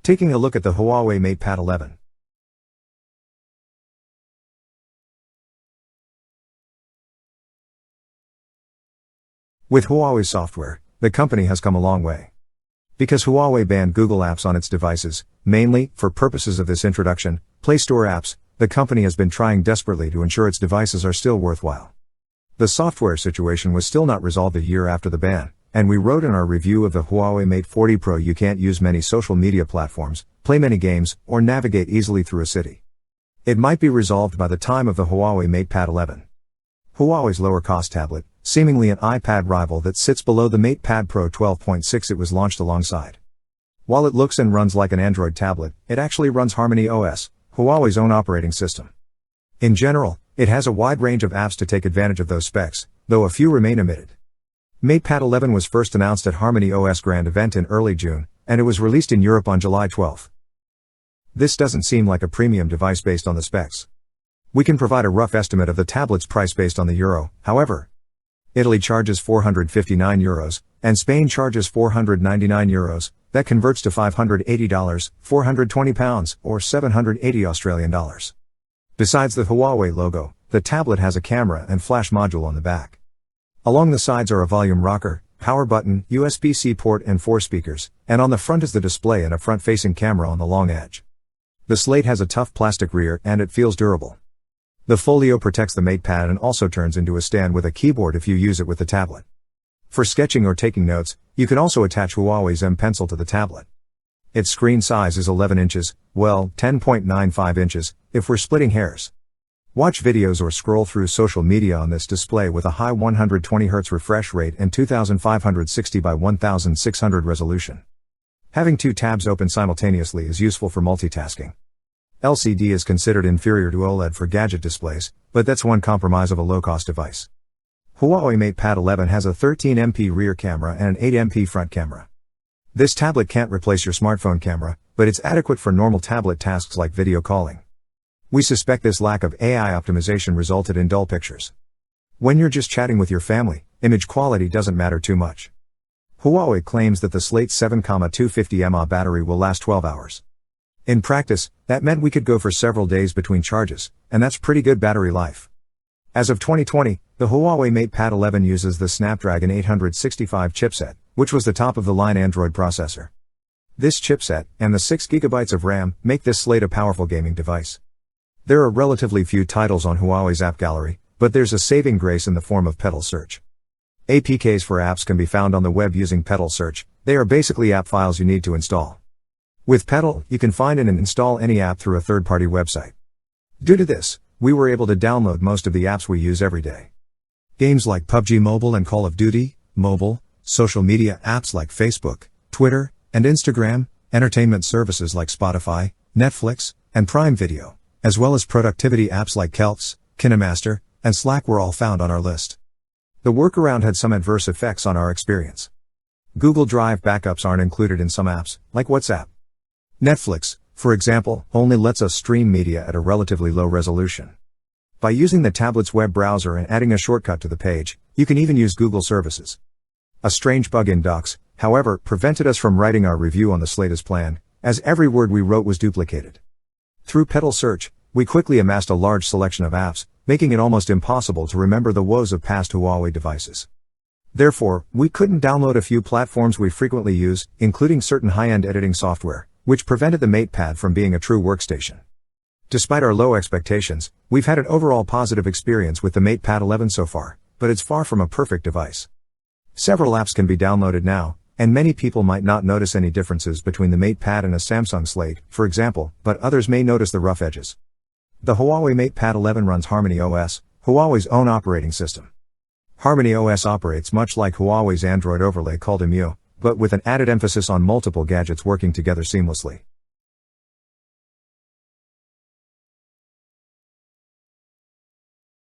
Taking a look at the Huawei MatePad 11. With Huawei's software, the company has come a long way. Because Huawei banned Google apps on its devices, mainly, for purposes of this introduction, Play Store apps, the company has been trying desperately to ensure its devices are still worthwhile. The software situation was still not resolved a year after the ban, and we wrote in our review of the Huawei Mate 40 Pro you can't use many social media platforms, play many games, or navigate easily through a city. It might be resolved by the time of the Huawei MatePad 11. Huawei's lower-cost tablet, seemingly an iPad rival that sits below the MatePad Pro 12.6 it was launched alongside. While it looks and runs like an Android tablet, it actually runs harmonyos, Huawei's own operating system. In general, it has a wide range of apps to take advantage of those specs, though a few remain omitted. MatePad 11 was first announced at harmonyos Grand event in early June, and it was released in Europe on July 12. This doesn't seem like a premium device based on the specs. We can provide a rough estimate of the tablet's price based on the euro, however. Italy charges €459, and Spain charges €499, that converts to $580, £420, or $780 Australian. Besides the Huawei logo, the tablet has a camera and flash module on the back. Along the sides are a volume rocker, power button, USB-C port and 4 speakers, and on the front is the display and a front-facing camera on the long edge. The slate has a tough plastic rear and it feels durable. The folio protects the MatePad and also turns into a stand with a keyboard if you use it with the tablet. For sketching or taking notes, you can also attach Huawei's M Pencil to the tablet. Its screen size is 11 inches, well, 10.95 inches, if we're splitting hairs. Watch videos or scroll through social media on this display with a high 120Hz refresh rate and 2560 by 1600 resolution. Having 2 tabs open simultaneously is useful for multitasking. LCD is considered inferior to OLED for gadget displays, but that's one compromise of a low-cost device. Huawei MatePad 11 has a 13MP rear camera and an 8MP front camera. This tablet can't replace your smartphone camera, but it's adequate for normal tablet tasks like video calling. We suspect this lack of AI optimization resulted in dull pictures. When you're just chatting with your family, image quality doesn't matter too much. Huawei claims that the Slate 7,250 mAh battery will last 12 hours. In practice, that meant we could go for several days between charges, and that's pretty good battery life. As of 2020, the Huawei MatePad 11 uses the Snapdragon 865 chipset, which was the top-of-the-line Android processor. This chipset, and the 6GB of RAM, make this Slate a powerful gaming device. There are relatively few titles on Huawei's app gallery, but there's a saving grace in the form of pedal search. APKs for apps can be found on the web using pedal search. They are basically app files you need to install. With Pedal, you can find and install any app through a third-party website. Due to this, we were able to download most of the apps we use every day. Games like PUBG Mobile and Call of Duty Mobile, social media apps like Facebook, Twitter, and Instagram, entertainment services like Spotify, Netflix, and Prime Video, as well as productivity apps like Kelps, KineMaster, and Slack were all found on our list. The workaround had some adverse effects on our experience. Google Drive backups aren't included in some apps, like WhatsApp. Netflix, for example, only lets us stream media at a relatively low resolution. By using the tablet's web browser and adding a shortcut to the page, you can even use Google services. A strange bug in Docs, however, prevented us from writing our review on the Slate as planned, as every word we wrote was duplicated. Through pedal search, we quickly amassed a large selection of apps, making it almost impossible to remember the woes of past Huawei devices. Therefore, we couldn't download a few platforms we frequently use, including certain high-end editing software, which prevented the MatePad from being a true workstation. Despite our low expectations, we've had an overall positive experience with the MatePad 11 so far, but it's far from a perfect device. Several apps can be downloaded now, and many people might not notice any differences between the MatePad and a Samsung Slate, for example, but others may notice the rough edges. The Huawei MatePad 11 runs harmonyos, Huawei's own operating system. harmonyos operates much like Huawei's Android overlay called EMU, but with an added emphasis on multiple gadgets working together seamlessly.